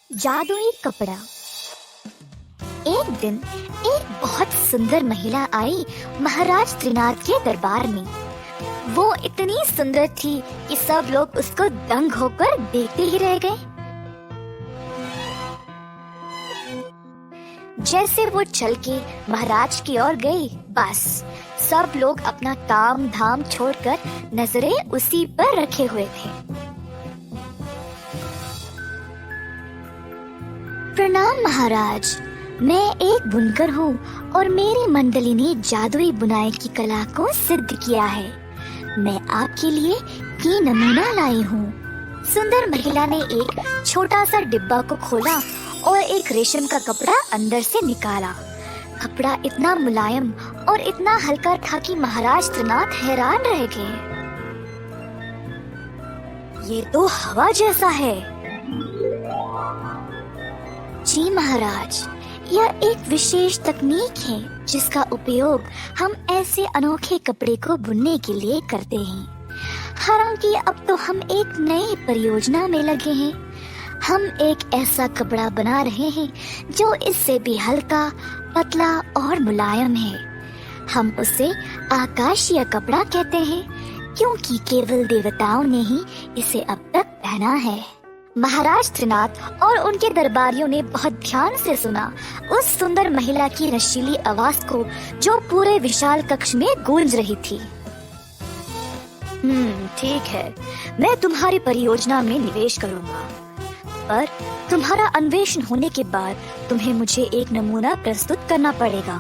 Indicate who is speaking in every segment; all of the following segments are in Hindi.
Speaker 1: जादुई कपड़ा। एक दिन एक बहुत सुंदर महिला आई महाराज त्रिनाथ के दरबार में। वो इतनी सुंदर थी कि सब लोग उसको दंग होकर देखते ही रह गए। जैसे वो चल के महाराज की ओर गई, बस सब लोग अपना काम धाम छोड़कर नजरें उसी पर रखे हुए थे। प्रणाम महाराज, मैं एक बुनकर हूँ और मेरी मंडली ने जादुई बुनाई की कला को सिद्ध किया है। मैं आपके लिए ये नमूना लाई हूँ। सुंदर महिला ने एक छोटा सा डिब्बा को खोला और एक रेशम का कपड़ा अंदर से निकाला। कपड़ा इतना मुलायम और इतना हल्का था कि महाराज त्रिनाथ हैरान रह गए। ये तो हवा जैसा है। जी महाराज, यह एक विशेष तकनीक है जिसका उपयोग हम ऐसे अनोखे कपड़े को बुनने के लिए करते हैं। हालांकि अब तो हम एक नई परियोजना में लगे हैं। हम एक ऐसा कपड़ा बना रहे हैं जो इससे भी हल्का, पतला और मुलायम है। हम उसे आकाशीय कपड़ा कहते हैं क्योंकि केवल देवताओं ने ही इसे अब तक पहना है। महाराज त्रिनाथ और उनके दरबारियों ने बहुत ध्यान से सुना उस सुंदर महिला की रसीली आवाज को जो पूरे विशाल कक्ष में गूंज रही थी। ठीक है, मैं तुम्हारी परियोजना में निवेश करूंगा, पर तुम्हारा अन्वेषण होने के बाद तुम्हें मुझे एक नमूना प्रस्तुत करना पड़ेगा।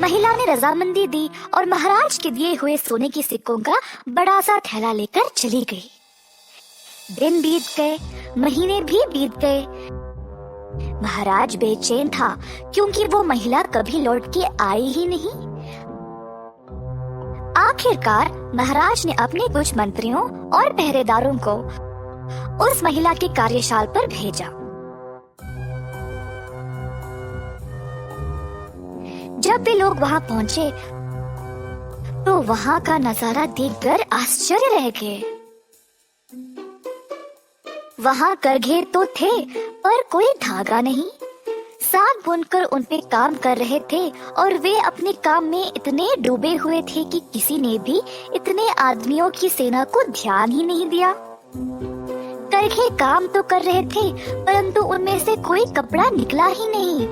Speaker 1: महिला ने रजामंदी दी और महाराज के दिए हुए सोने के सिक्कों का बड़ा सा थैला लेकर चली गई। दिन बीत गए, महीने भी बीत गए। महाराज बेचैन था क्योंकि वो महिला कभी लौट के आई ही नहीं। आखिरकार महाराज ने अपने कुछ मंत्रियों और पहरेदारों को उस महिला के कार्यशाल पर भेजा। जब वे लोग वहां पहुंचे तो वहां का नजारा देखकर आश्चर्य रह गए। वहां करघे तो थे पर कोई धागा नहीं। साग बुनकर उन पे काम कर रहे थे और वे अपने काम में इतने डूबे हुए थे कि किसी ने भी इतने आदमियों की सेना को ध्यान ही नहीं दिया। करघे काम तो कर रहे थे परंतु उनमें से कोई कपड़ा निकला ही नहीं।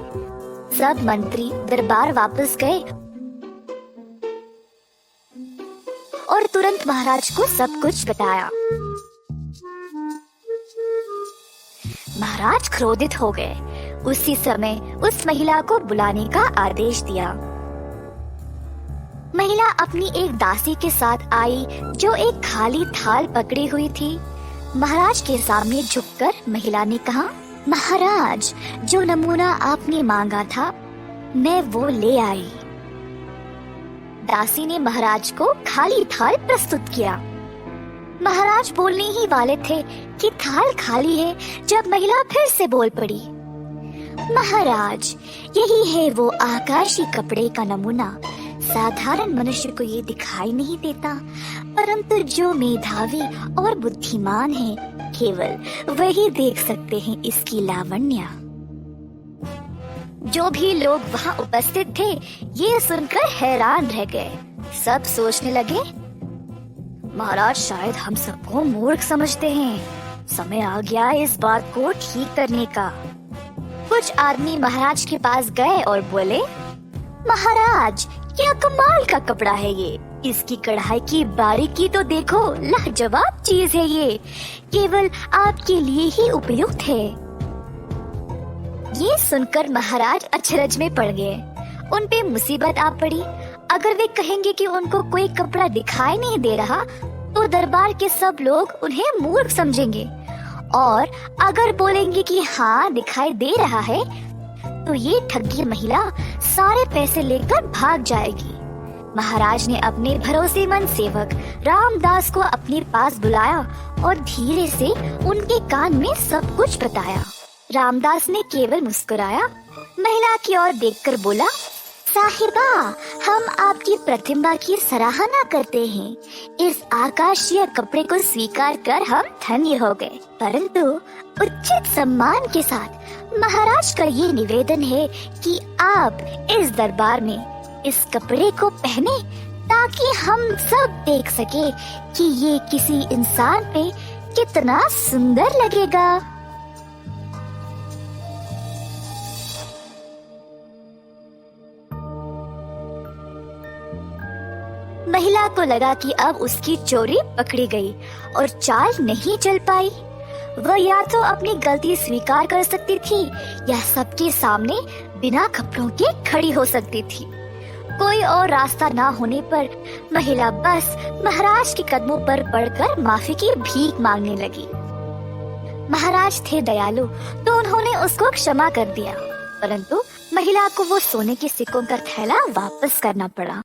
Speaker 1: सब मंत्री दरबार वापस गए और तुरंत महाराज को सब कुछ बताया। महाराज क्रोधित हो गए। उसी समय उस महिला को बुलाने का आदेश दिया। महिला अपनी एक दासी के साथ आई जो एक खाली थाल पकड़ी हुई थी। महाराज के सामने झुककर महिला ने कहा, महाराज, जो नमूना आपने मांगा था मैं वो ले आई। दासी ने महाराज को खाली थाल प्रस्तुत किया। महाराज बोलने ही वाले थे कि थाल खाली है जब महिला फिर से बोल पड़ी, महाराज, यही है वो आकाशी कपड़े का नमूना। साधारण मनुष्य को ये दिखाई नहीं देता, परंतु जो मेधावी और बुद्धिमान है केवल वही देख सकते हैं इसकी लावण्य। जो भी लोग वहाँ उपस्थित थे ये सुनकर हैरान रह गए। सब सोचने लगे, महाराज शायद हम सबको मूर्ख समझते हैं। समय आ गया इस बात को ठीक करने का। कुछ आदमी महाराज के पास गए और बोले, महाराज, क्या कमाल का कपड़ा है ये। इसकी कढ़ाई की बारीकी तो देखो, लाजवाब चीज है ये। केवल आपके लिए ही उपयुक्त है। ये सुनकर महाराज अचरज में पड़ गए। उन पे मुसीबत आ पड़ी। अगर वे कहेंगे कि उनको कोई कपड़ा दिखाई नहीं दे रहा तो दरबार के सब लोग उन्हें मूर्ख समझेंगे, और अगर बोलेंगे कि हाँ दिखाई दे रहा है तो ये ठगी महिला सारे पैसे लेकर भाग जाएगी। महाराज ने अपने भरोसेमंद सेवक रामदास को अपने पास बुलाया और धीरे से उनके कान में सब कुछ बताया। रामदास ने केवल मुस्कुराया, महिला की ओर देखकर बोला, साहिबा, हम आपकी प्रतिभा की सराहना करते हैं। इस आकाशीय कपड़े को स्वीकार कर हम धन्य हो गए, परंतु उचित सम्मान के साथ महाराज का ये निवेदन है कि आप इस दरबार में इस कपड़े को पहने ताकि हम सब देख सके कि ये किसी इंसान पे कितना सुंदर लगेगा। महिला को लगा कि अब उसकी चोरी पकड़ी गई और चाल नहीं चल पाई। वह या तो अपनी गलती स्वीकार कर सकती थी या सबके सामने बिना कपड़ों के खड़ी हो सकती थी। कोई और रास्ता ना होने पर महिला बस महाराज के कदमों पर पड़कर माफी की भीख मांगने लगी। महाराज थे दयालु तो उन्होंने उसको क्षमा कर दिया, परंतु महिला को वो सोने के सिक्कों का थैला वापस करना पड़ा।